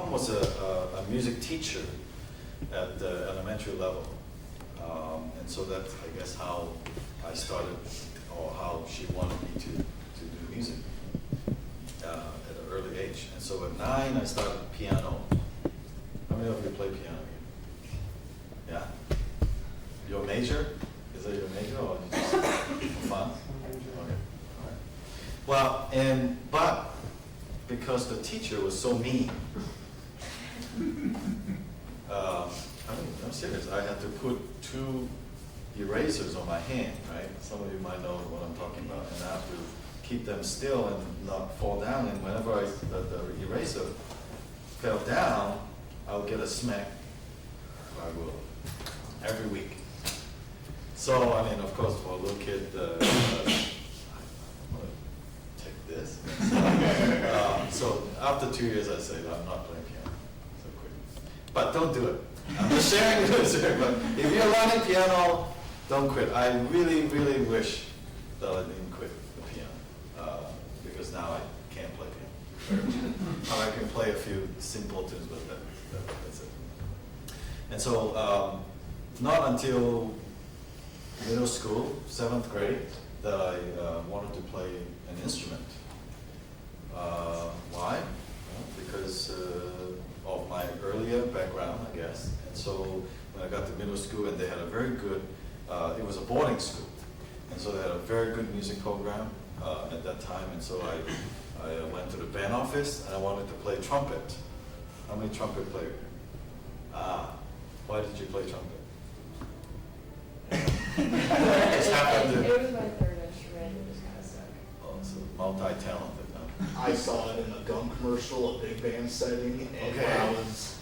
mom was a music teacher at the elementary level. And so that's, I guess, how I started, or how she wanted me to do music at an early age. And so at 9, I started piano. How many of you play piano here? Yeah? Your major? Is that your major, or you just for fun? Okay. All right. Well, but because the teacher was so mean, I'm serious. I had to put 2 erasers on my hand, right? Some of you might know what I'm talking about. And I have to keep them still and not fall down. And whenever the eraser fell down, I would get a smack. I will, every week. So, I mean, of course, for a little kid, I'm gonna take this. So after 2 years, I said, I'm not playing piano. So quit. But don't do it. I'm just sharing this here, but if you're learning piano, don't quit. I really, really wish that I didn't quit the piano, because now I can't play piano. I can play a few simple tunes, but that's it. And so, not until middle school, 7th grade, that I wanted to play an instrument. Why? Well, because of my earlier background, I guess. And so when I got to middle school, and they had a very good, it was a boarding school. And so they had a very good music program at that time. And so I went to the band office, and I wanted to play trumpet. How many trumpet players? Why did you play trumpet? Just happened to. It was my 3rd instrument. It was kind of stuck. Oh, so multi-talented. I saw it in a gum commercial, a big band setting, and Okay. when I was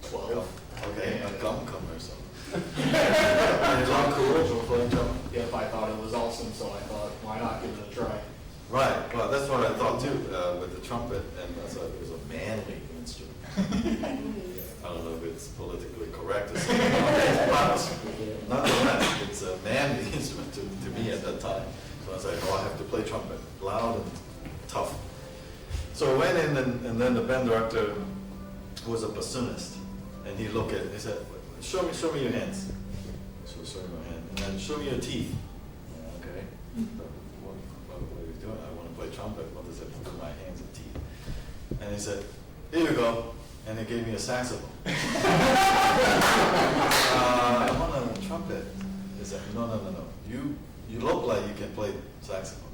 12. Okay, a gum commercial. It's all cool, playing trumpet. Yep, I thought it was awesome, so I thought, why not give it a try? Right, well, that's what I thought too, with the trumpet, and I thought it was a manly instrument. I don't know if it's politically correct or something, but nonetheless, it's a manly instrument to me at that time. So I was like, oh, I have to play trumpet, loud and tough. So I went in, and then the band director, who was a bassoonist, and he looked at it, he said, show me your hands. So show me my hand, and then show me your teeth. Okay, what are you doing? I want to play trumpet. What does it do with my hands and teeth? And he said, here you go. And he gave me a saxophone. I want a trumpet. He said, no. You look like you can play saxophone.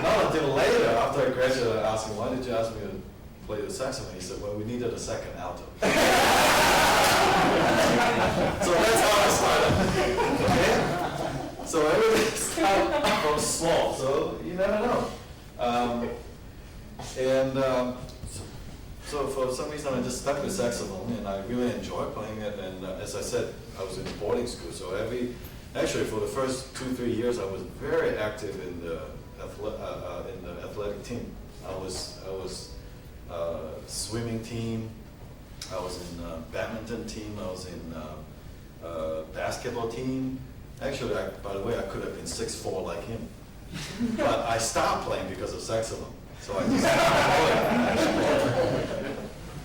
Not until later, after I graduated, I asked him, why did you ask me to play the saxophone? He said, well, we needed a second alto. So that's how I started. Okay? So everything started from small, so you never know. So for some reason I just stuck with saxophone, and I really enjoyed playing it. And as I said, I was in boarding school, so actually for the first 2-3 years I was very active in the athletic team. I was swimming team. I was in badminton team. I was in basketball team. Actually, by the way, I could have been 6'4" like him, but I stopped playing because of saxophone. So I just stopped playing.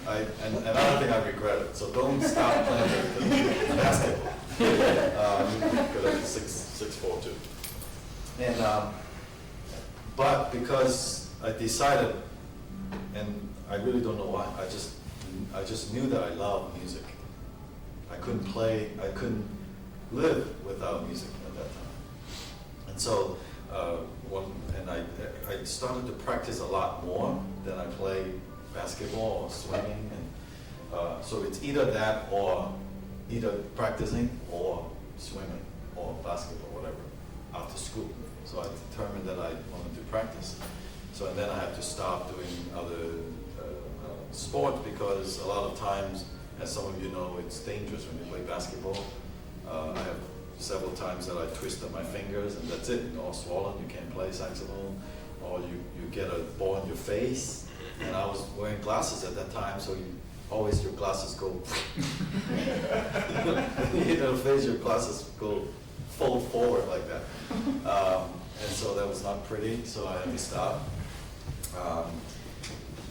And I don't think I regret it. So don't stop playing the basketball. You could have been 6'4" too. And but because I decided, and I really don't know why, I just knew that I loved music. I couldn't live without music at that time. And so, I started to practice a lot more than I played basketball or swimming. And so it's either that, or either practicing or swimming or basketball, whatever, after school. So I determined that I wanted to practice. So and then I had to stop doing other sports, because a lot of times, as some of you know, it's dangerous when you play basketball. I have several times that I twisted my fingers, and that's it, all swollen. You can't play saxophone, or you get a ball in your face. And I was wearing glasses at that time, so your glasses go. You hit the face, your glasses go fold forward like that. And so that was not pretty, so I had to stop.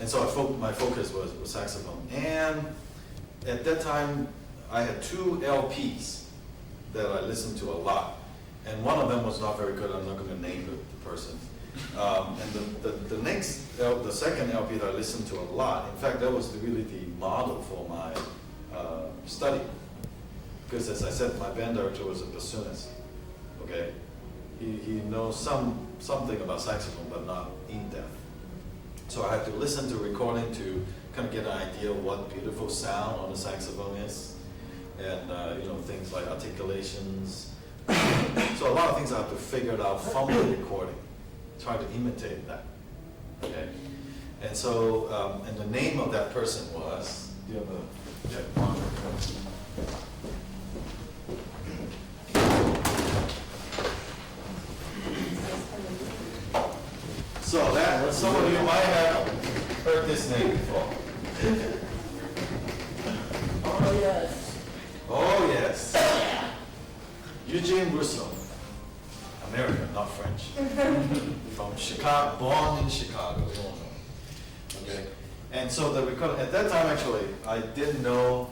And so my focus was saxophone. And at that time, I had 2 LPs that I listened to a lot. And one of them was not very good. I'm not going to name the person. And the second LP that I listened to a lot, in fact, that was really the model for my study. Because as I said, my band director was a bassoonist, okay? He knows something about saxophone, but not in depth. So I had to listen to recording to kind of get an idea of what beautiful sound on the saxophone is, and things like articulations. So a lot of things I have to figure it out from the recording, try to imitate that, okay? And so, and the name of that person was, do you have a, So that, some of you might have heard this name before. Oh, yes. Oh, yes. Eugene Rousseau, American, not French. From Chicago, born in Chicago, Illinois. Okay, and so the record, at that time actually, I didn't know,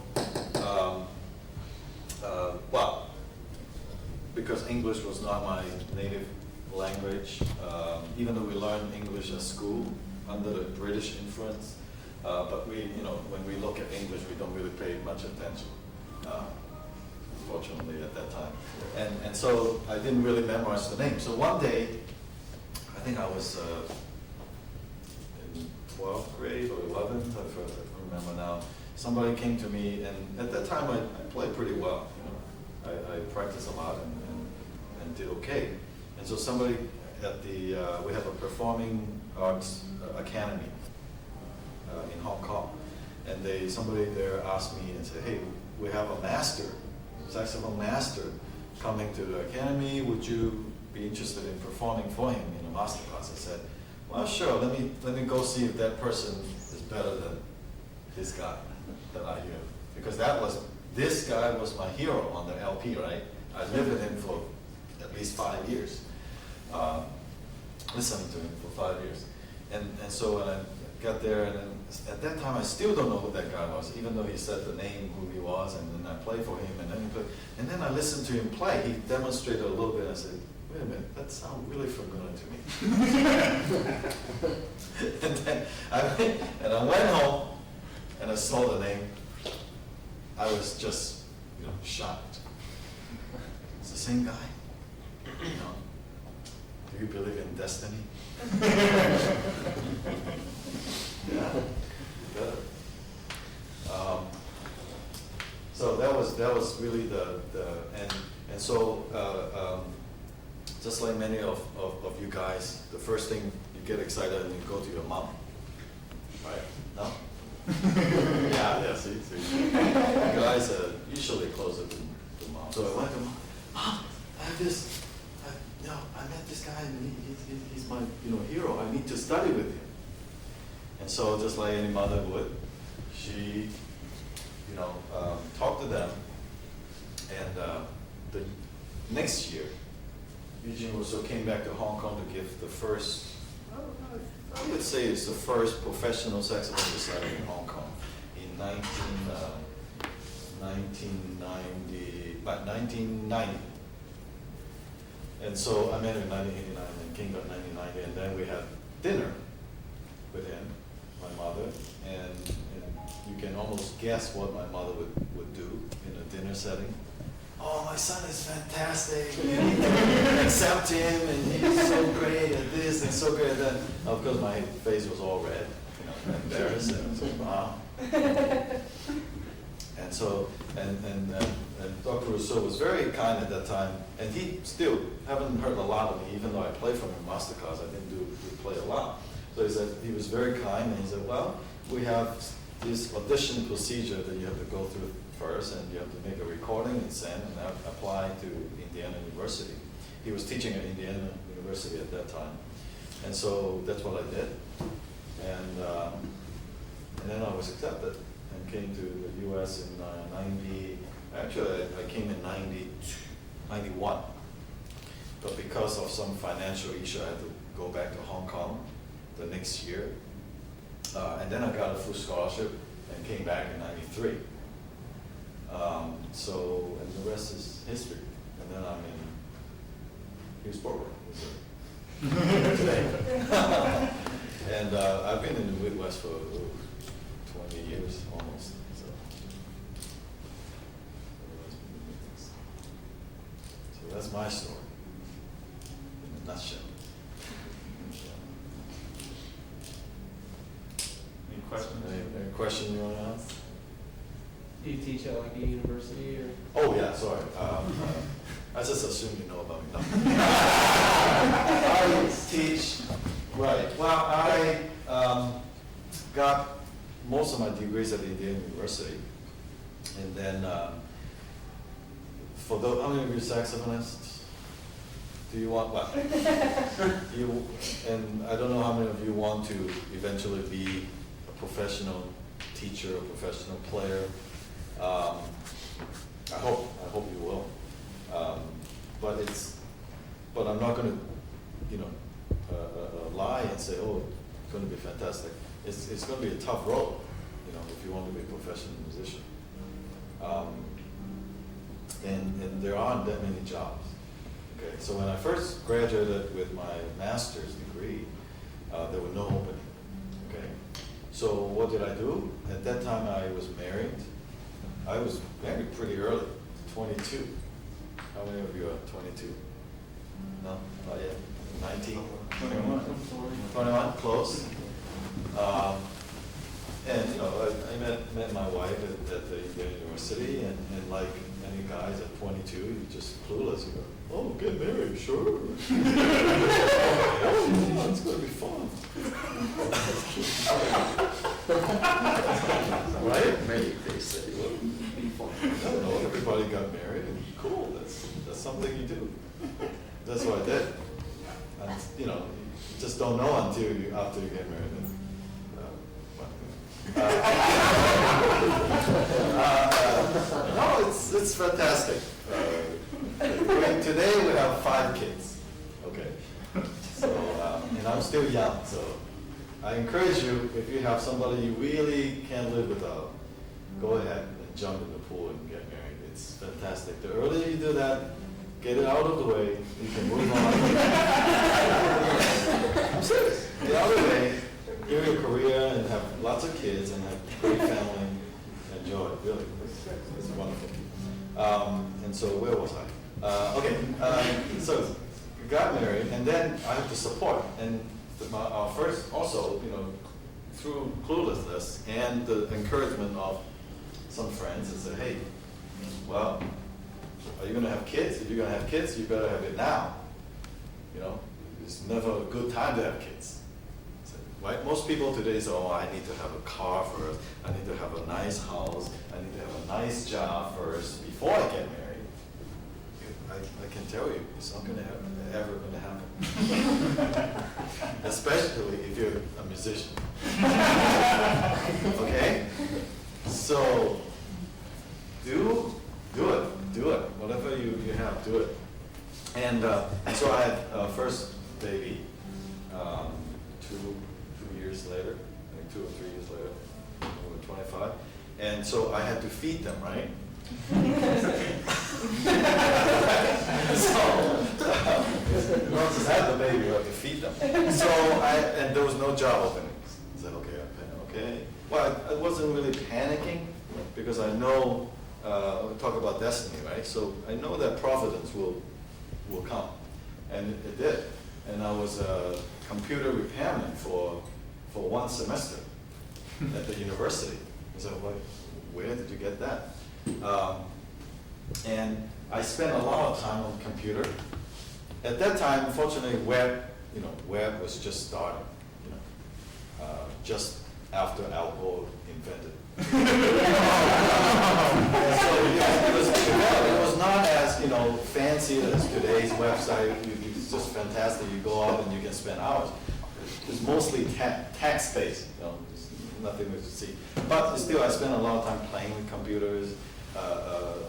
well, because English was not my native language, even though we learned English at school under the British influence, but we, when we look at English, we don't really pay much attention, unfortunately at that time. And so I didn't really memorize the name. So one day, I think I was in 12th grade or 11th, I don't remember now. Somebody came to me, and at that time I played pretty well. I practiced a lot and did okay. And so somebody at the, we have a performing arts academy in Hong Kong. And somebody there asked me and said, hey, we have a master, saxophone master coming to the academy. Would you be interested in performing for him in a master class? I said, well, sure, let me go see if that person is better than this guy that I hear. Because this guy was my hero on the LP, right? I lived with him for at least 5 years. Listening to him for 5 years. And so when I got there, and then at that time I still don't know who that guy was, even though he said the name, who he was, and then I played for him, and then he played. And then I listened to him play. He demonstrated a little bit, and I said, wait a minute, that sounds really familiar to me. and I went home, and I saw the name. I was just, shocked. It's the same guy. Do you believe in destiny? Yeah, you better. So that was really and so just like many of you guys, the first thing you get excited and you go to your mom, right? No? Yeah, see. Guys are usually closer to mom. So I went to mom. Mom, I have this. I met this guy, and he's my hero. I need to study with him. And so, just like any mother would, she talked to them. And the next year, Eugene Rousseau came back to Hong Kong to give the first, I would say it's the first professional saxophone recital in Hong Kong in 1990. And so I met him in 1989 and came back in 1990, and then we had dinner with him, my mother, and you can almost guess what my mother would do in a dinner setting. Oh, my son is fantastic. You need to accept him, and he's so great at this and so great at that. Of course, my face was all red, embarrassed, and so, wow. And so, and Dr. Rousseau was very kind at that time, and he still haven't heard a lot of me, even though I played from him masterclass. I didn't play a lot. So he said he was very kind, and he said, well, we have this audition procedure that you have to go through first, and you have to make a recording and send and apply to Indiana University. He was teaching at Indiana University at that time, and so that's what I did, and then I was accepted and came to the U.S. in 90. Actually, I came in 91, but because of some financial issue, I had to go back to Hong Kong the next year. And then I got a full scholarship and came back in '93. And the rest is history. And then I'm in Hillsborough, Missouri. Today. And I've been in the Midwest for 20 years almost. So that's my story in a nutshell. Any questions? Any question you want to ask? Do you teach at like a university or? Oh, yeah, sorry. I just assume you know about me. No. I teach, right. Well, I got most of my degrees at Indiana University. And then, for those, how many of you saxophonists? Do you want what? And I don't know how many of you want to eventually be a professional teacher, a professional player. I hope you will. But I'm not going to, lie and say, oh, it's going to be fantastic. It's going to be a tough road, if you want to be a professional musician. And there aren't that many jobs. Okay, so when I first graduated with my master's degree, there were no openings. Okay, so what did I do? At that time, I was married. I was married pretty early, 22. How many of you are 22? No, not yet. 19? 21. 21, close. And I met my wife at the university, and like many guys at 22, you're just clueless. You go, oh, get married, sure. Oh, yeah, it's gonna be fun. Right? Maybe they say it would be fun. I don't know, everybody got married, and cool, that's something you do. That's what I did. And, you just don't know after you get married. No, it's fantastic. Today we have 5 kids. Okay. So, and I'm still young, so I encourage you, if you have somebody you really can't live without, go ahead and jump in the pool and get married. It's fantastic. The earlier you do that, get it out of the way, you can move on. I'm serious. Get out of the way, do your career and have lots of kids and have great family. Enjoy it, really. It's wonderful. And so where was I? So we got married, and then I have to support. And our first, also, through cluelessness and the encouragement of some friends, and said, hey, well, are you going to have kids? If you're going to have kids, you better have it now. It's never a good time to have kids. Right? Most people today say, oh, I need to have a car first. I need to have a nice house. I need to have a nice job first before I get married. I can tell you, it's not going to happen, ever going to happen. Especially if you're a musician. Okay? So, do it. Whatever you have, do it. And so I had first baby 2 years later, I think 2 or 3 years later, we were 25. And so I had to feed them, right? So, once I had the baby, you have to feed them. So and there was no job openings. I said, okay. Well, I wasn't really panicking because I know, we talk about destiny, right? So I know that providence will come. And it did. And I was a computer repairman for 1 semester at the university. I said, well, where did you get that? And I spent a lot of time on the computer. At that time, unfortunately, web was just starting, just after alcohol invented. So it was not as fancy as today's website. It's just fantastic. You go out and you can spend hours. It's mostly text-based. There's nothing to see. But still, I spent a lot of time playing with computers,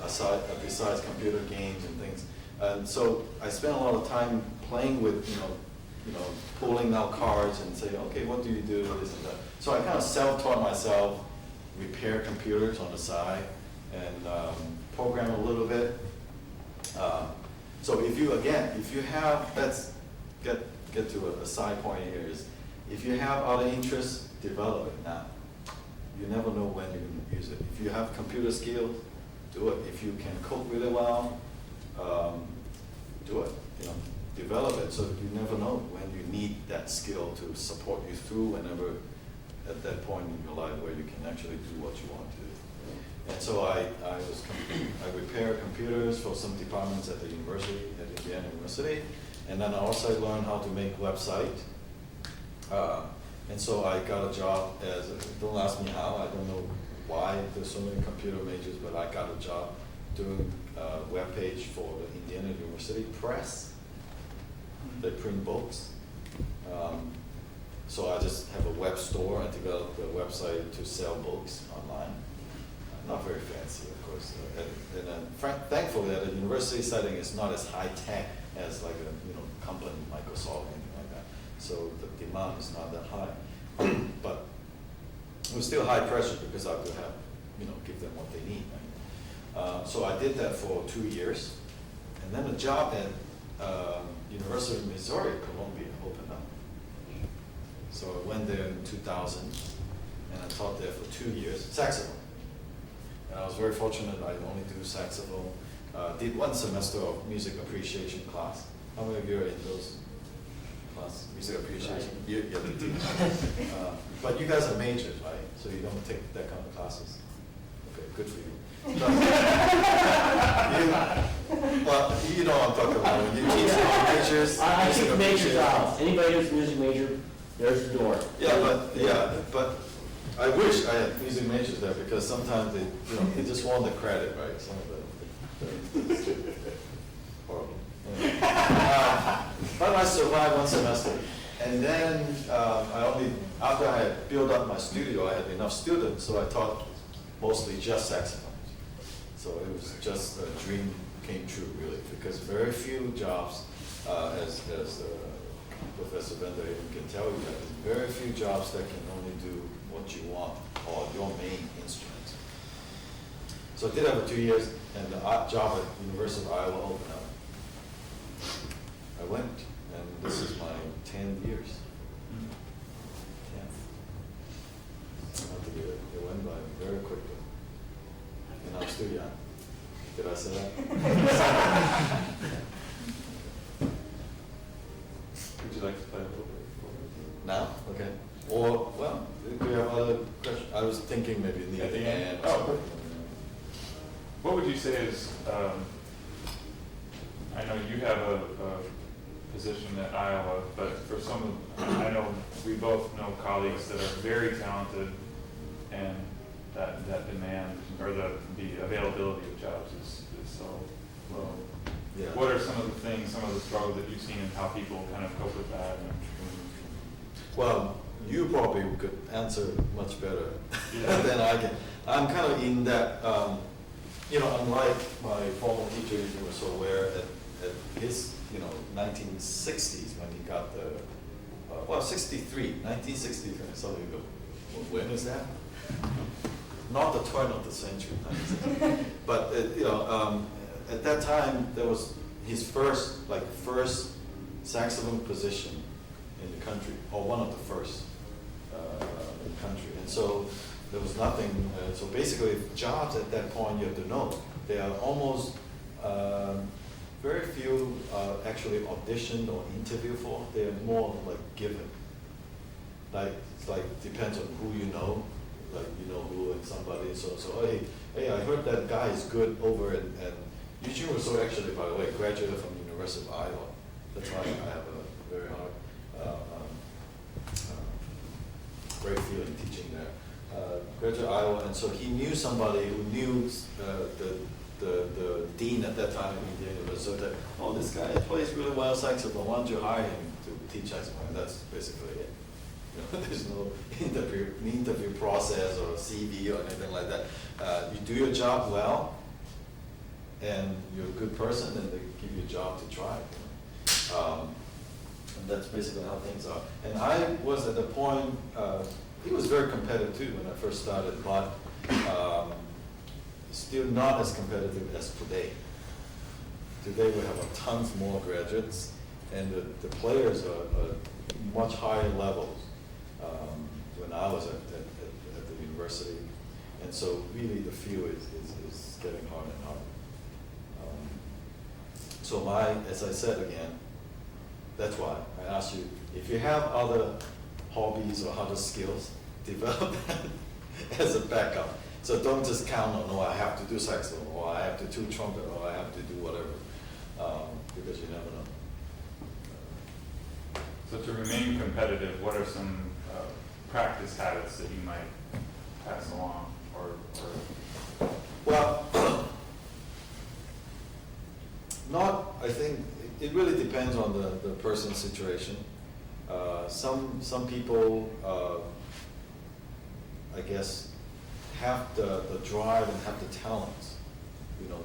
besides computer games and things. And so I spent a lot of time playing with pulling out cards and say, okay, what do you do, this and that. So I kind of self-taught myself, repair computers on the side, and program a little bit. So if you have, let's get to a side point here is, if you have other interests, develop it now. You never know when you're going to use it. If you have computer skills, do it. If you can cook really well, do it. Develop it, so you never know when you need that skill to support you through whenever at that point in your life where you can actually do what you want to do. And so I repaired computers for some departments at the university, at Indiana University, and then I also learned how to make website. And so I got a job as, don't ask me how, I don't know why there's so many computer majors, but I got a job doing a web page for the Indiana University Press. They print books. So I just have a web store. I developed a website to sell books online. Not very fancy, of course. And then thankfully, at a university setting, it's not as high tech as like a company, Microsoft, anything like that. So the demand is not that high. But it was still high pressure because I have to have, give them what they need. Right? So I did that for 2 years. And then a job at University of Missouri, Columbia opened up. So I went there in 2000, and I taught there for 2 years, saxophone. And I was very fortunate I only do saxophone. Did 1 semester of music appreciation class. How many of you are in those classes, music appreciation? You're the teacher. But you guys are majors, right? So you don't take that kind of classes. Okay, good for you. Well, you know what I'm talking about. When you teach majors. I music teach major appreciation. jobs. Anybody who's a music major, there's the door. But I wish I had music majors there because sometimes they just want the credit, right? Some of the horrible. Anyway. But I survived 1 semester, and then after I had built up my studio, I had enough students, so I taught mostly just saxophone. So it was just a dream came true, really, because very few jobs, as Professor Bender even can tell you, that there's very few jobs that can only do what you want or your main instrument. So I did have 2 years, and the job at University of Iowa opened up. I went, and this is my 10 years. 10th. Not to do it. It went by very quickly. And I'm still young. Did I say that? Would you like to play a little bit? Now? Okay. Or, well, do you have other questions? I was thinking maybe near At the the end. end? Oh. What would you say is, I know you have a position at Iowa, but for some of, I know we both know colleagues that are very talented, and that demand or the availability of jobs is so low. Yeah. What are some of the things, some of the struggles that you've seen and how people kind of cope with that? Well, you probably could answer much better Yeah. than I can. I'm kind of in that, unlike my former teacher, Eugene Rousseau, where at his, 1960s when he got the, 1963, some of you go, when is that? Not the turn of the century, but at that time there was his first saxophone position in the country, or one of the first in the country, and so there was nothing. So basically, jobs at that point, you have to know they are almost very few actually auditioned or interviewed for. They are more like given. It's like depends on who you know. Like who and somebody. So hey, I heard that guy is good over at Eugene Rousseau, actually, by the way, graduated from the University of Iowa. That's why I have a very hard, great feeling teaching there. Graduated Iowa, and so he knew somebody who knew the dean at that time in Indiana University. So that this guy plays really well saxophone. Why don't you hire him to teach saxophone? And that's basically it. There's no interview process or CV or anything like that. You do your job well, and you're a good person, and they give you a job to try. And that's basically how things are. And I was at the point, it was very competitive too when I first started, but still not as competitive as today. Today we have tons more graduates, and the players are much higher levels when I was at the university. And so really the field is getting harder and harder. So as I said again, that's why I asked you, if you have other hobbies or other skills, develop them as a backup. So don't just count on, oh, I have to do saxophone, or I have to do trumpet, or I have to do whatever, because you never know. So to remain competitive, what are some practice habits that you might pass along, or Well, I think it really depends on the person's situation. Some people, I guess, have the drive and have the talents,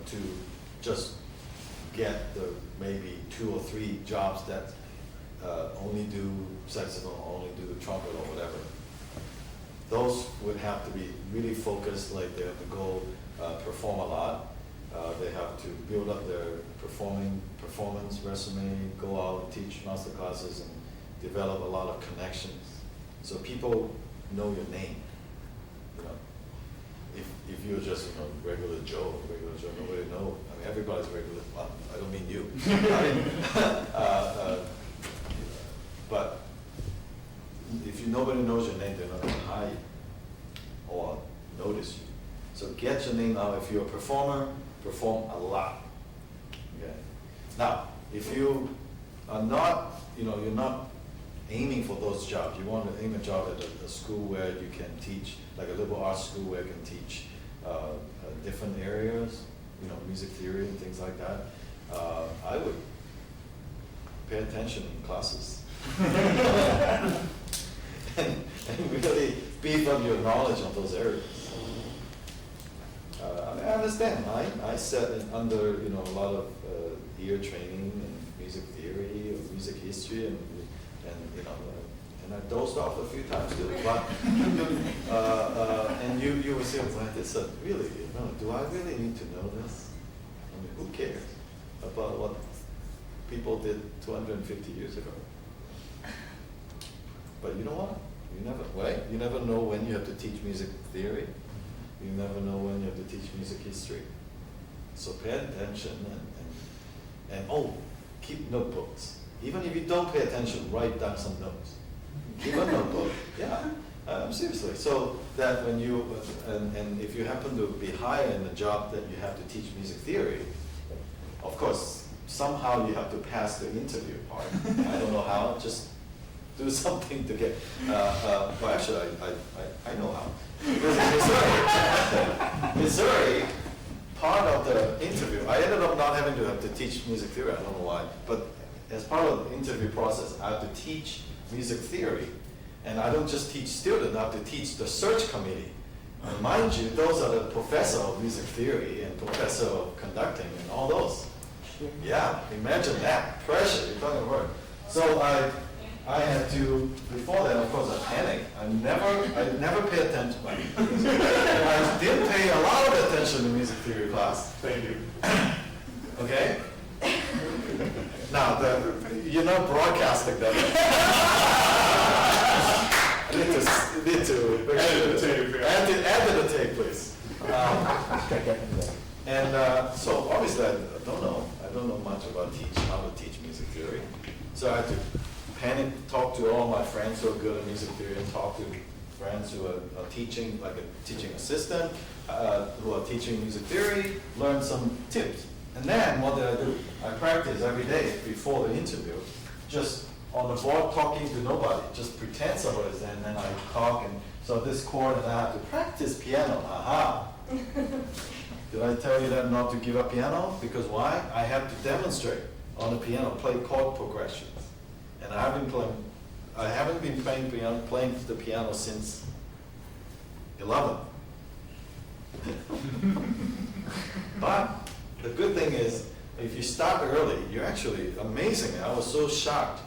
to just get the maybe 2 or 3 jobs that only do saxophone, only do the trumpet or whatever. Those would have to be really focused, like they have to go perform a lot. They have to build up their performance resume, go out and teach master classes and develop a lot of connections. So people know your name. If you're just regular Joe, nobody know. I mean, everybody's regular. Well, I don't mean you. But if nobody knows your name, they're not going to hire you or notice you. So get your name out. If you're a performer, perform a lot. Okay. Now, if you are not, you're not aiming for those jobs. You want to aim a job at a school where you can teach, like a liberal arts school where you can teach different areas, music theory and things like that. I would pay attention in classes and really beef up your knowledge on those areas. I understand. I sat under a lot of ear training and music theory or music history and I dozed off a few times too. But and you would say, well, this really, do I really need to know this? I mean, who cares about what people did 250 years ago? But you know what? You never know when you have to teach music theory. You never know when you have to teach music history. So pay attention and keep notebooks. Even if you don't pay attention, write down some notes. Keep a notebook, yeah, seriously. So that when and if you happen to be hired in a job that you have to teach music theory, of course, somehow you have to pass the interview part. I don't know how, just do something to get, well actually I know how. Because in Missouri, part of the interview, I ended up not having to have to teach music theory, I don't know why, but as part of the interview process, I have to teach music theory. And I don't just teach students, I have to teach the search committee. And mind you, those are the professor of music theory and professor of conducting and all those. Yeah, imagine that pressure, you're talking about. So I had to, before that, of course, I panicked. I never pay attention. I did pay a lot of attention to music theory class. thank you. Okay? Now, you're not broadcasting that. Need to Edit the tape, yeah. Edit the tape, please. So obviously I don't know much about how to teach music theory. So I had to panic, talk to all my friends who are good at music theory, and talk to friends who are teaching, like a teaching assistant, who are teaching music theory, learn some tips. And then what did I do? I practice every day before the interview, just on the board talking to nobody, just pretend somebody's there, and then I talk, and so this chord, and I have to practice piano. Aha! Did I tell you that not to give up piano? Because why? I have to demonstrate on the piano, play chord progressions. And I haven't been playing the piano since 11. But the good thing is, if you start early, you're actually amazing. I was so shocked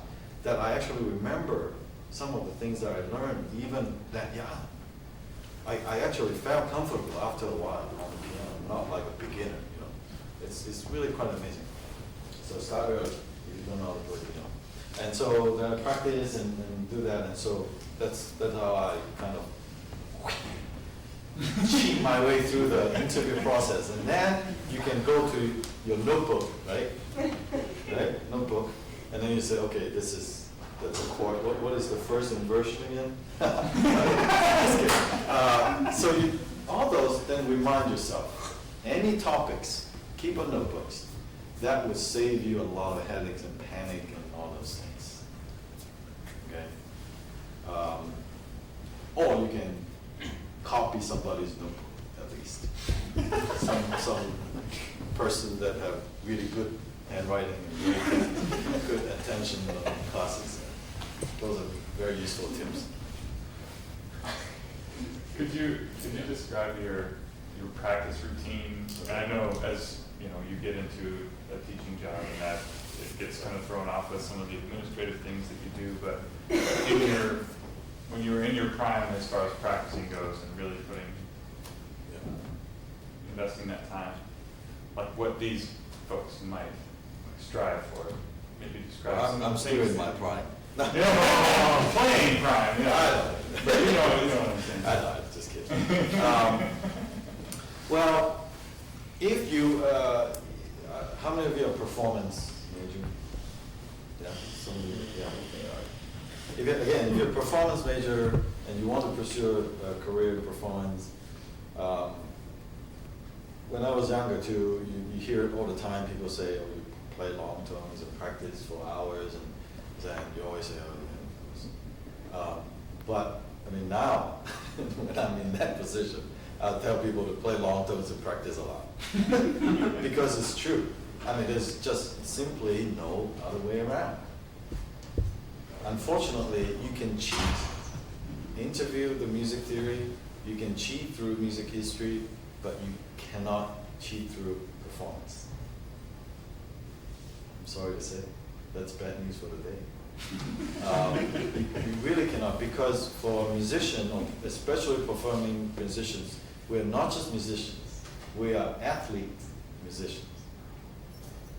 that I actually remember some of the things that I learned even that young. I actually felt comfortable after a while on the piano, not like a beginner, you know. It's really quite amazing. So start early if you don't know how to play piano. And so then I practice and do that, and so that's how I kind of cheat my way through the interview process. And then you can go to your notebook, right? Right? Notebook. And then you say, okay, that's a chord. What is the first inversion again? Just kidding. So all those, then remind yourself. Any topics, keep a notebook. That would save you a lot of headaches and panic and all those things. Okay? Or you can copy somebody's notebook, at least. some person that have really good handwriting and really good attention classes. Those are very useful tips. Could you describe your practice routine? And I know as you know you get into a teaching job and that it gets kind of thrown off with some of the administrative things that you do, but when you were in your prime as far as practicing goes and really investing that time, like what these folks might strive for, maybe describe. I'm still in my prime. Playing prime, yeah. I know. But you know what I'm saying. I know, just kidding. Well, if you, how many of you are performance major? Yeah, some of you, yeah. If you're a performance major and you want to pursue a career in performance, when I was younger too, you hear it all the time, people say, oh, you play long tones and practice for hours, and you always say, oh, but I mean now, when I'm in that position, I'll tell people to play long tones and practice a lot. Because it's true. I mean, there's just simply no other way around. Unfortunately, you can cheat. Interview the music theory, you can cheat through music history, but you cannot cheat through performance. I'm sorry to say, that's bad news for the day. You really cannot, because for a musician, or especially performing musicians, we're not just musicians, we are athlete musicians.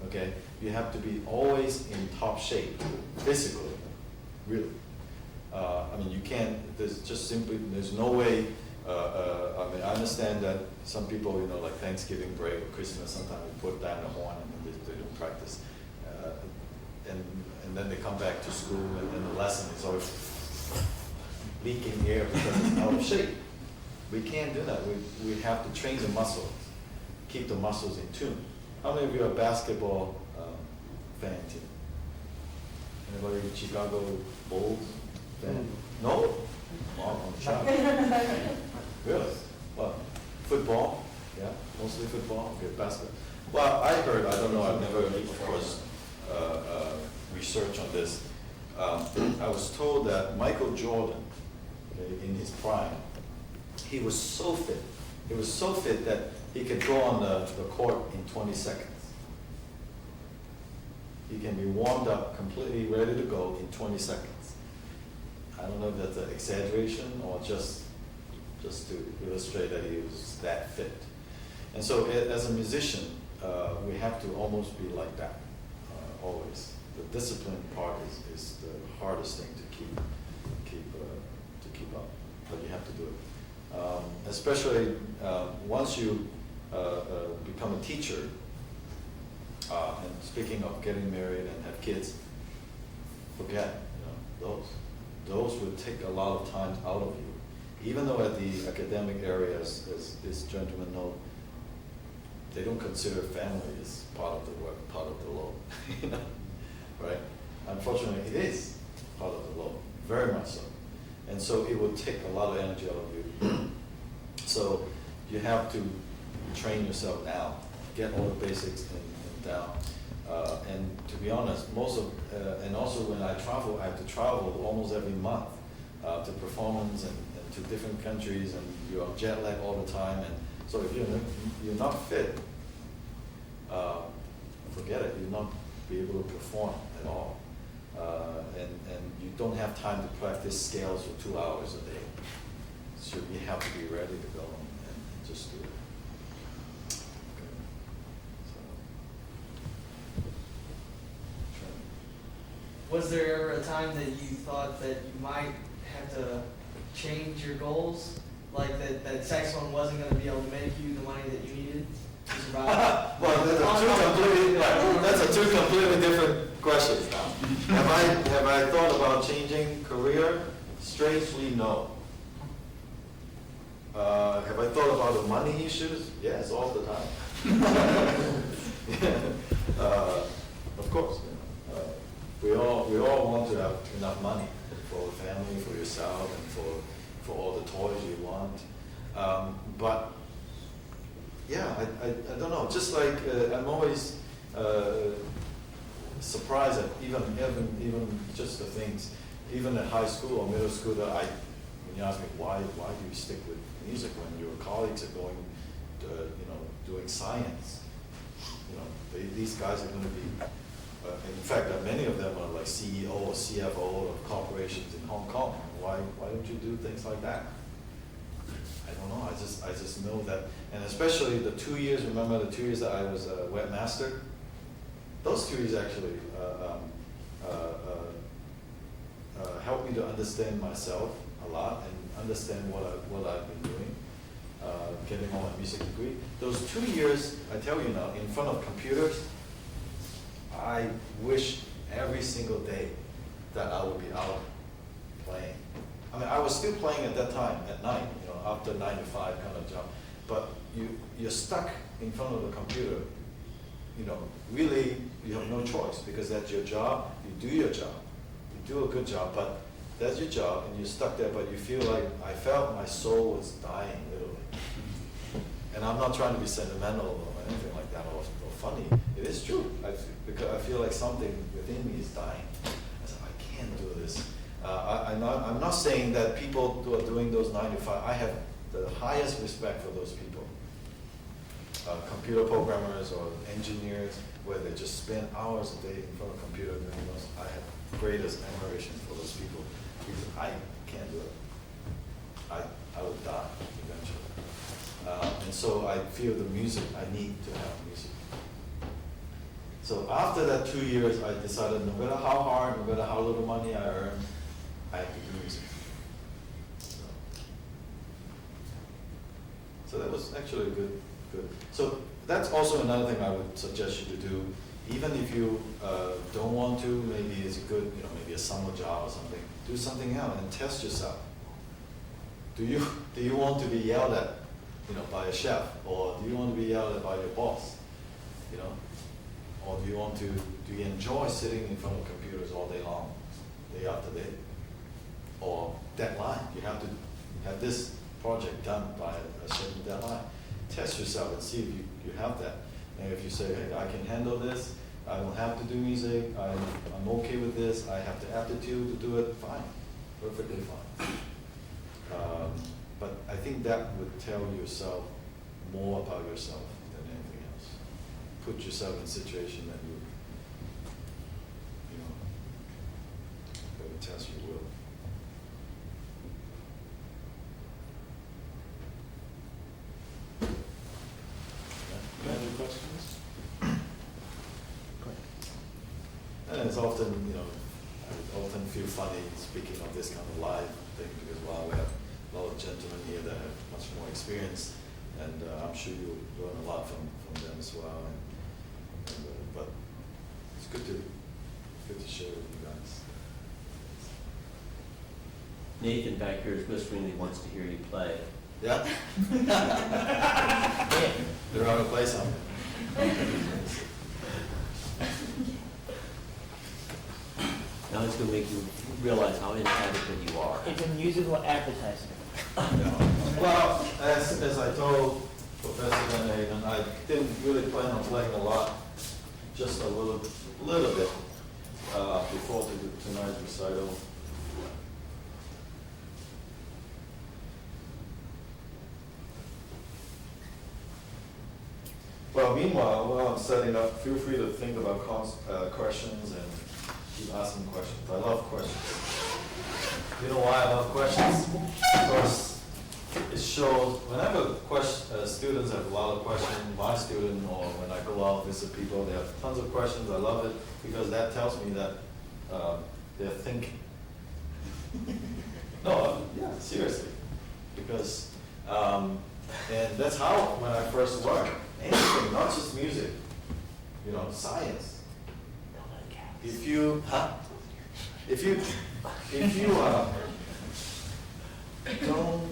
Okay? You have to be always in top shape, physically, really. I mean, you can't, there's no way, I mean, I understand that some people, you know, like Thanksgiving break or Christmas, sometimes they put down the horn and they don't practice. And then they come back to school and then the lesson is always leaking air because it's out of shape. We can't do that. We have to train the muscles, keep the muscles in tune. How many of you are basketball fan team? Anybody Chicago Bulls fan? No? Well, I'm shocked. Really? Well, football? Yeah, mostly football. Okay, basketball. Well, I heard, I don't know, I've never, of course, research on this. I was told that Michael Jordan, okay, in his prime, he was so fit. He was so fit that he could go on the court in 20 seconds. He can be warmed up, completely ready to go in 20 seconds. I don't know if that's an exaggeration or just to illustrate that he was that fit. And so as a musician, we have to almost be like that, always. The discipline part is the hardest thing to keep up, but you have to do it. Especially once you become a teacher, and speaking of getting married and have kids, forget, you know, those would take a lot of time out of you. Even though at the academic areas, as this gentleman knows, they don't consider family as part of the work, part of the load, you know, right? Unfortunately, it is part of the load, very much so. And so it will take a lot of energy out of you. So you have to train yourself now, get all the basics and down. And to be honest, and also when I travel, I have to travel almost every month to performance and to different countries, and you're jet lag all the time. And so if you're not fit, forget it. You'll not be able to perform at all. and you don't have time to practice scales for 2 hours a day. So you have to be ready to go and just do it. Okay. So. Was there ever a time that you thought that you might have to change your goals? Like that saxophone wasn't going to be able to make you the money that you needed to survive? Well, that's a two completely different questions now. Have I thought about changing career? Strangely, no. Have I thought about the money issues? Yes, all the time. Of course. We all want to have enough money for the family, for yourself, and for all the toys you want. But yeah, I don't know. Just like I'm always surprised at even just the things, even at high school or middle school, that when you ask me why do you stick with music when your colleagues are going to, doing science, these guys are going to be. In fact, many of them are like CEO or CFO of corporations in Hong Kong. Why don't you do things like that? I don't know. I just know that, and especially the 2 years. Remember the 2 years that I was a webmaster? Those 2 years actually helped me to understand myself a lot and understand what I've been doing, getting all my music degree. Those 2 years, I tell you now, in front of computers, I wish every single day that I would be out playing. I mean, I was still playing at that time at night, after 9 to 5 kind of job. But you're stuck in front of the computer. Really, you have no choice because that's your job. You do your job. You do a good job, but that's your job, and you're stuck there. But you feel like I felt my soul was dying, literally. And I'm not trying to be sentimental or anything like that or funny. It is true. Because I feel like something within me is dying. I said, I can't do this. I'm not saying that people who are doing those 9 to 5, I have the highest respect for those people. Computer programmers or engineers, where they just spend hours a day in front of a computer doing those. I have greatest admiration for those people because I can't do it. I would die eventually. And so I feel the music, I need to have music. So after that 2 years, I decided no matter how hard, no matter how little money I earn, I have to do music. So that was actually good. So that's also another thing I would suggest you to do. Even if you don't want to, maybe it's good, maybe a summer job or something. Do something else and test yourself. Do you want to be yelled at, by a chef, or do you want to be yelled at by your boss, or do you enjoy sitting in front of computers all day long, day after day, or deadline? You have to have this project done by a certain deadline. Test yourself and see if you have that. And if you say, hey, I can handle this, I don't have to do music, I'm okay with this, I have the aptitude to do it, fine, perfectly fine. But I think that would tell yourself more about yourself than anything else. Put yourself in a situation that you would test your will. Any other questions? And it's often, I often feel funny speaking of this kind of live thing because, we have a lot of gentlemen here that have much more experience, and I'm sure you'll learn a lot from them as well. But it's good to share with you guys. Nathan back here is whispering that he wants to hear you play. Yeah? They're on to play something. Now it's going to make you realize how inadequate you are. It's a musical advertisement. Well, as I told Professor Van Hagen, I didn't really plan on playing a lot, just a little bit before tonight's recital. Well, meanwhile, while I'm setting up, feel free to think about questions and keep asking questions. I love questions. You know why I love questions? Because it shows, whenever students have a lot of questions, my student, or when I go out and visit people, they have tons of questions. I love it because that tells me that they're thinking. No, yeah, seriously. Because, and that's how, when I first learned, anything, not just music, you know, science. If you, don't,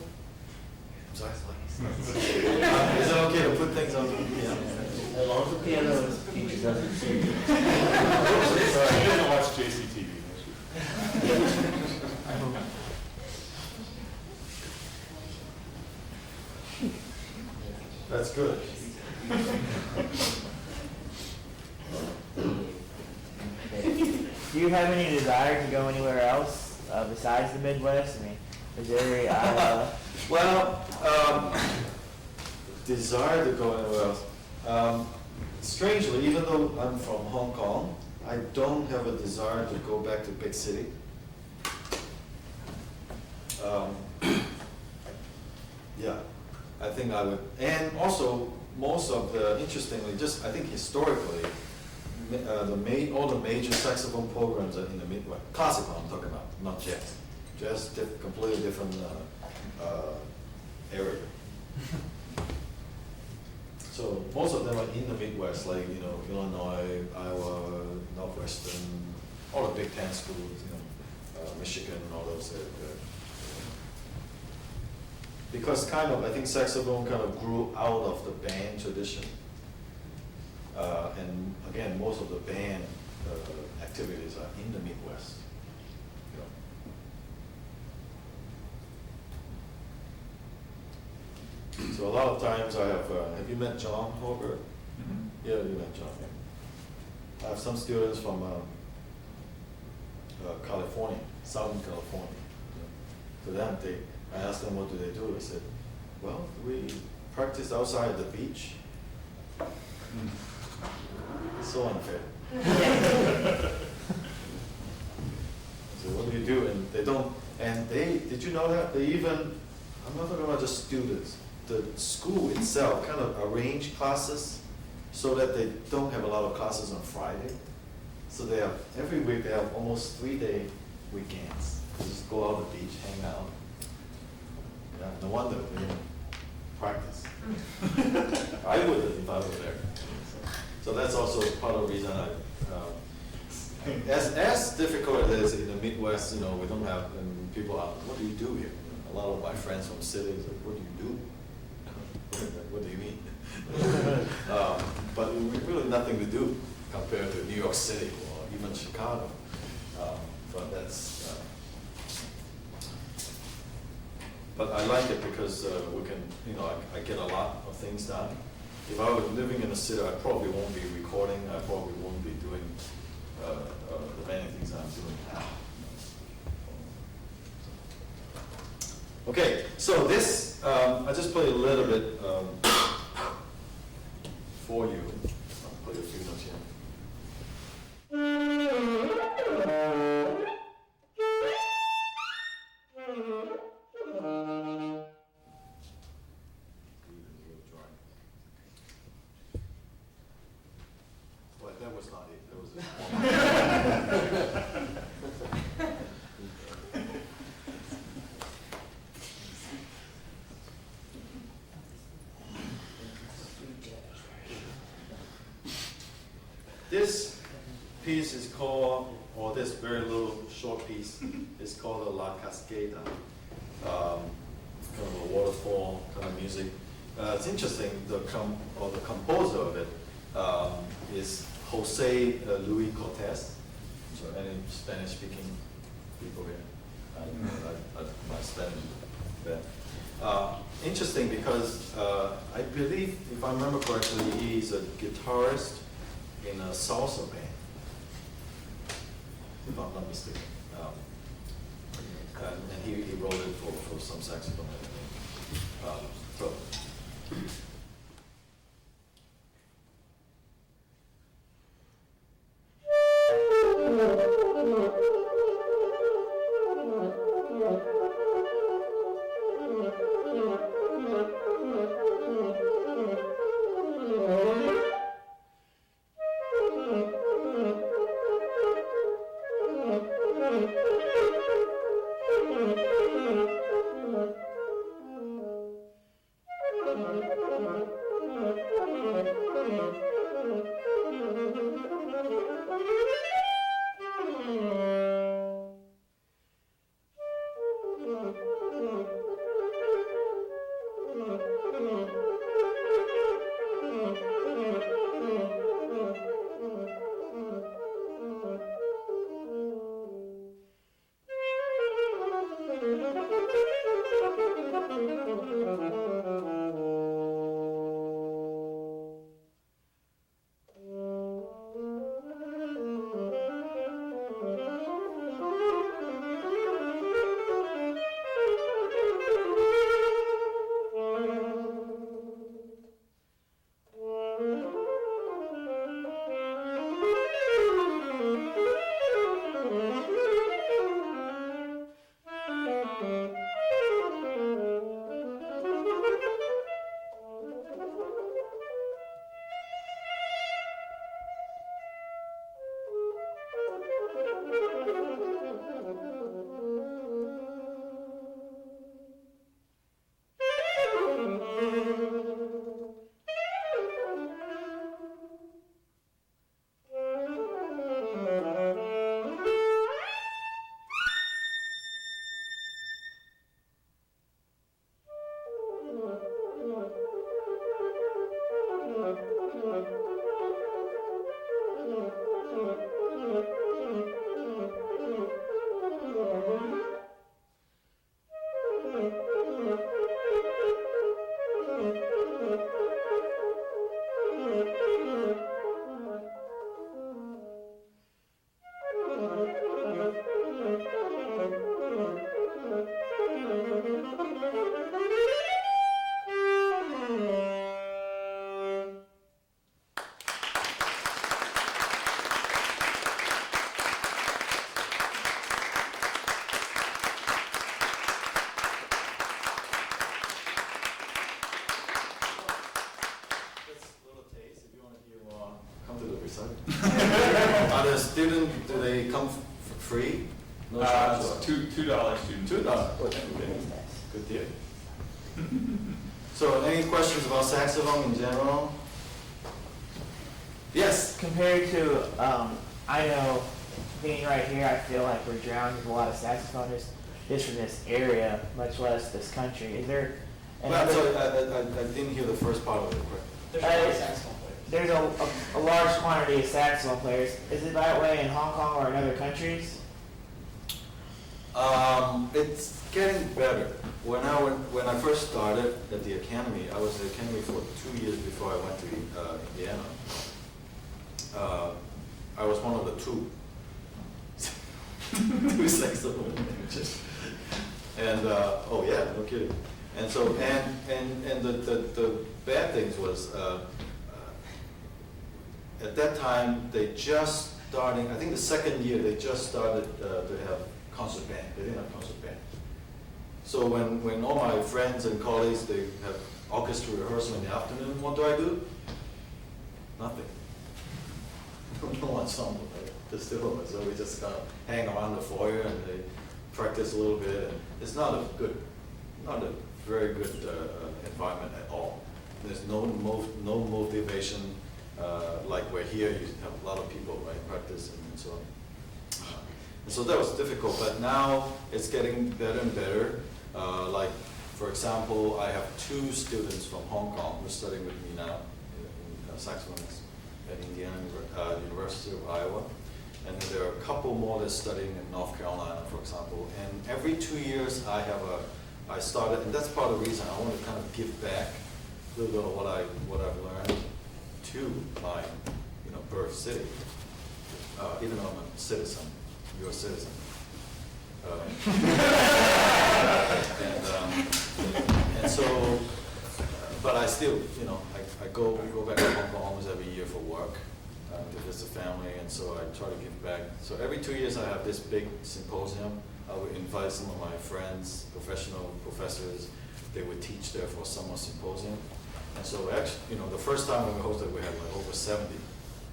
sorry, is it okay to put things on the piano? As long as the piano teacher doesn't sing. Sorry, he doesn't watch JCTV. That's good. Do you have any desire to go anywhere else besides the Midwest? I mean, Missouri, Iowa. Well, desire to go anywhere else. Strangely, even though I'm from Hong Kong, I don't have a desire to go back to big city. Yeah, I think I would. And also, most of the, interestingly, just I think historically, all the major saxophone programs are in the Midwest. Classical, I'm talking about, not jazz. Jazz, completely different area. So most of them are in the Midwest, like Illinois, Iowa, Northwestern, all the Big Ten schools, Michigan, all those. Because I think saxophone kind of grew out of the band tradition. And again, most of the band activities are in the Midwest. So a lot of times I have you met John Holbert? Mm-hmm. Yeah, you met John. Yeah. I have some students from California, Southern California. To them, I asked them what do they do. They said, well, we practice outside the beach. So unfair. So what do you do? And they don't, and did you know that? They even, I'm not talking about just students, the school itself kind of arrange classes so that they don't have a lot of classes on Friday. So they have, every week they have almost 3-day weekends. They just go out to the beach, hang out. Yeah, no wonder we didn't practice. I would if I were there. So that's also part of the reason as difficult it is in the Midwest, we don't have, and people are, what do you do here? A lot of my friends from cities, like, what do you do? What do you mean? But really nothing to do compared to New York City or even Chicago. But that's, but I like it because we can, I get a lot of things done. If I was living in a city, I probably won't be recording. I probably won't be doing the many things I'm doing now. Okay, so this, I just play a little bit for you. I'll play a few notes here. Well, that was not it. That was it. This piece is called, or this very little short piece is called a La Cascada, kind of a waterfall kind of music. It's interesting, the composer of it is Jose Luis Cortez. So any Spanish-speaking people here? My Spanish bad. Interesting because I believe, if I remember correctly, he's a guitarist in a salsa band, if I'm not mistaken. And he wrote it for some saxophone. So. Are the students, do they come for free? No charge? or- $2 student. $2. Okay, good deal. So, any questions about saxophone in general? Yes. Compared to, I know, being right here, I feel like we're drowned with a lot of saxophonists just in this area, much less this country. Is there Well, I'm sorry, I didn't hear the first part of it. There's a lot of saxophone players. There's a large quantity of saxophone players. Is it that way in Hong Kong or in other countries? It's getting better. When I first started at the academy, I was at the academy for 2 years before I went to Indiana. I was one of the two saxophone managers. And oh yeah, no kidding. And so and the bad things was at that time they just starting. I think the second year they just started to have concert band. They didn't have concert band. So when all my friends and colleagues, they have orchestra rehearsal in the afternoon, what do? Nothing. No ensemble, right? Just two of us. So we just kind of hang around the foyer and they practice a little bit. And it's not a very good environment at all. There's no motivation like we're here. You have a lot of people, right, practice and so on. And so that was difficult, but now it's getting better and better. Like, for example, I have 2 students from Hong Kong who are studying with me now in saxophonists at Indiana University of Iowa. And then there are a couple more that's studying in North Carolina, for example. And every 2 years I started, and that's part of the reason I want to kind of give back a little bit of what I've learned to my birth city, even though I'm a citizen. You're a citizen. And so, but I still, I go back to Hong Kong almost every year for work, to visit family, and so I try to give back. So every 2 years I have this big symposium. I would invite some of my friends, professional professors. They would teach there for a summer symposium. And so actually, the first time when we hosted, we had like over 70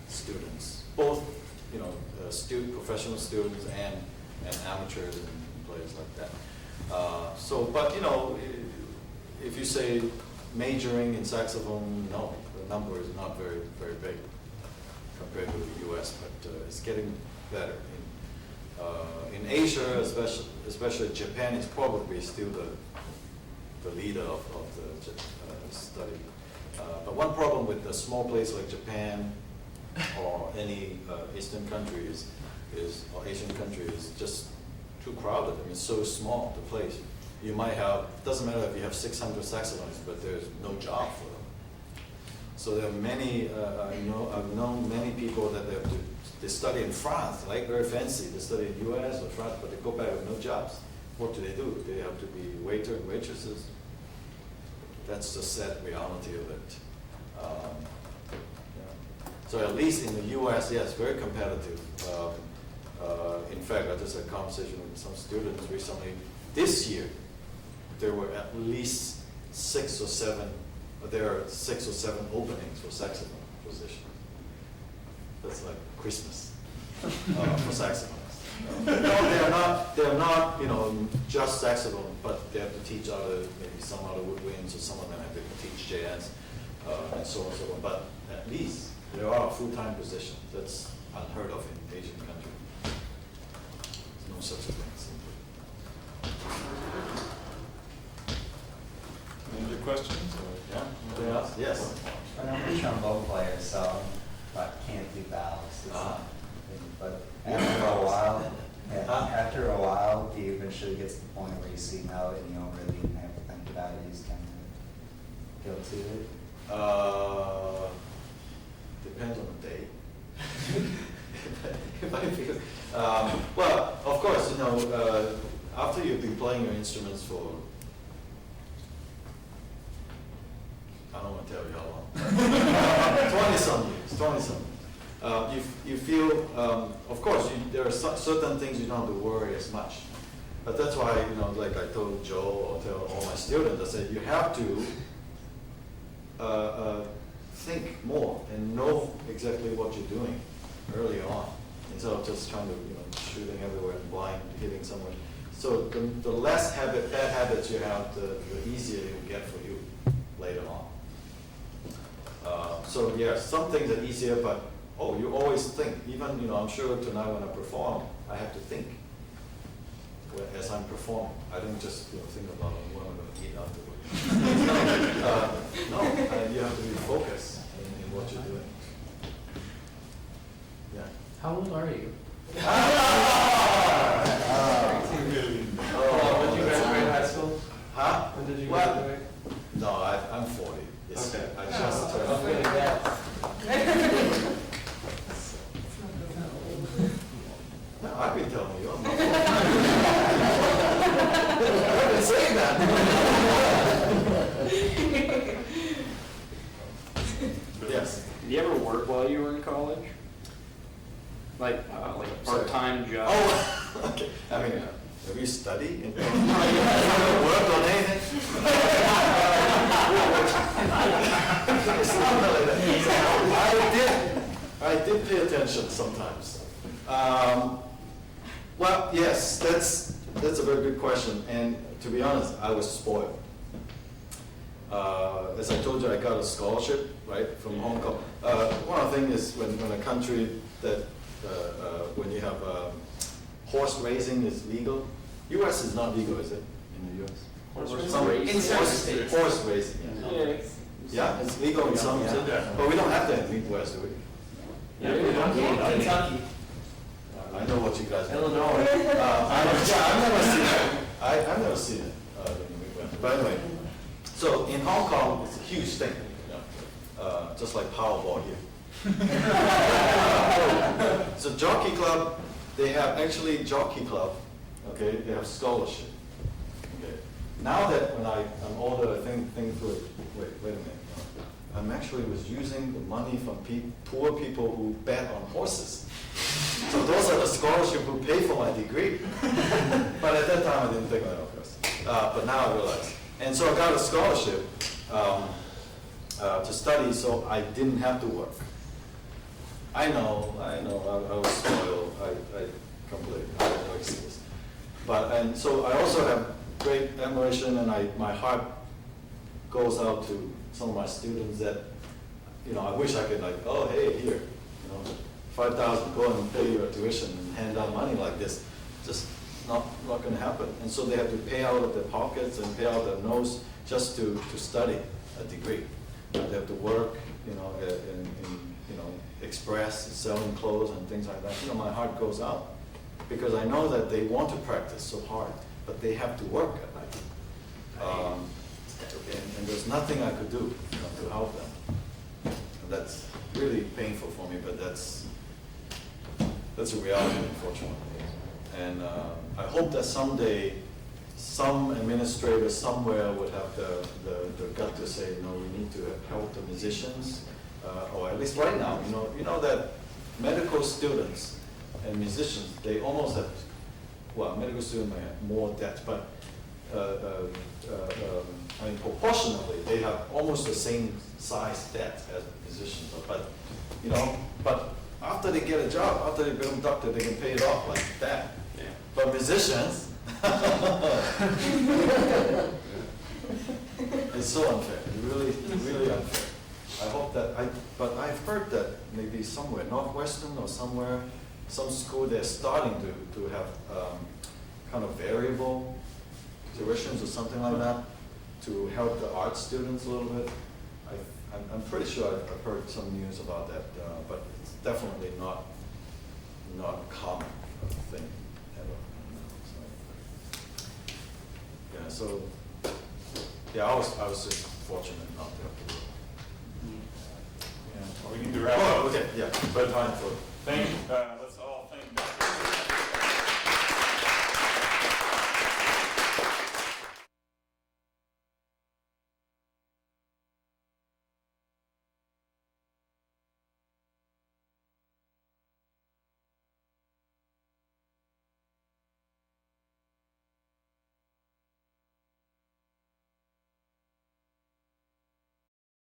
students, both professional students and amateurs and players like that. But if you say majoring in saxophone, no, the number is not very, very big compared to the US, but it's getting better. In Asia, especially Japan, is probably still the leader of the study. But one problem with a small place like Japan or any Eastern country or Asian country is just too crowded. I mean, it's so small, the place. You might have, doesn't matter if you have 600 saxophonists, but there's no job for them. So there are many, I've known many people that they study in France, like very fancy. They study in US or France, but they go back with no jobs. What do? They have to be waiter and waitresses. That's the sad reality of it. Yeah. So at least in the US, yes, very competitive. In fact, I just had a conversation with some students recently. This year, there were at least 6 or 7 openings for saxophone positions. That's like Christmas for saxophonists. No, they are not, just saxophone, but they have to teach maybe some other woodwinds, or some of them have to teach jazz, and so on and so on. But at least there are full-time positions. That's unheard of in Asian countries. There's no such a thing. Any other questions? Yeah? Anything else? Yes. I'm a trombone player, so I can't do valves. But after a while, do you eventually get to the point where you see a note and you don't really even have to think about it? You just kind of go to it? Depends on the day. If I feel, well, of course, after you've been playing your instruments for, I don't want to tell you how long, 20-some years. You feel, of course, there are certain things you don't have to worry as much. But that's why, like I told Joe or tell all my students, I said, you have to think more and know exactly what you're doing early on, instead of just trying to, shooting everywhere and blind, hitting somewhere. So the less bad habits you have, the easier it will get for you later on. So yeah, some things are easier, but you always think. Even, I'm sure tonight when I perform, I have to think as I'm performing. I don't just think about what I'm going to eat afterwards. No, you have to be focused in what you're doing. Yeah. How old are you? When did you graduate high school? Huh? When did you Well, graduate? No, I'm 40. Yes. Okay. I just turned. Okay, yeah. No, I've been telling you. I'm not 40. I've been saying that. Yes. Did you ever work while you were in college? Like a part-time job? Oh, okay. I mean, have you studied? And worked on anything? It's not really that. I did pay attention sometimes. Well, yes, that's a very good question. And to be honest, I was spoiled. As I told you, I got a scholarship, right, from Hong Kong. One of the things is when a country that when you have horse racing is legal. U.S. is not legal, is it? In the U.S. In certain states. Horse racing. Yeah. Yeah, it's legal in some states, but we don't have that in the U.S., do we? Yeah, we don't. Kentucky. I know what you guys do. Illinois. I've never seen it in the Midwest. But anyway, so in Hong Kong, it's a huge thing, just like Powerball here. So Jockey Club, they have actually Jockey Club, okay, they have scholarship. Okay. Now that when I'm older, I think through it, wait a minute. I'm actually was using the money from poor people who bet on horses. So those are the scholarships who pay for my degree. But at that time I didn't think of that, of course. But now I realize. And so I got a scholarship to study, so I didn't have to work. I know, I was spoiled, I completely, I had no excuse. And so I also have great admiration, and my heart goes out to some of my students that, you know, I wish I could like, oh, hey, here, you know, 5,000, go and pay your tuition and hand out money like this. Just not gonna happen. And so they have to pay out of their pockets and pay out of their nose just to study a degree. They have to work, you know, in you know, express, selling clothes and things like that. You know, my heart goes out because I know that they want to practice so hard, but they have to work at night. And there's nothing I could do, you know, to help them. And that's really painful for me, but that's a reality, unfortunately. And I hope that someday some administrator somewhere would have the gut to say, you know, we need to help the musicians, or at least right now, you know that medical students and musicians, they almost have, well, medical students may have more debt, but I mean, proportionally, they have almost the same size debt as musicians. But, you know, but after they get a job, after they become a doctor, they can pay it off like that. Yeah. But musicians, it's so unfair. It's really unfair. I hope that but I've heard that maybe somewhere, Northwestern or somewhere, some school, they're starting to have kind of variable tuitions or something like that to help the art students a little bit. I'm pretty sure I've heard some news about that, but it's definitely not a common thing ever. So yeah, I was just fortunate not to have to do it. Yeah, well, we need to wrap up. Oh, okay, yeah, but time for. Thank you. Let's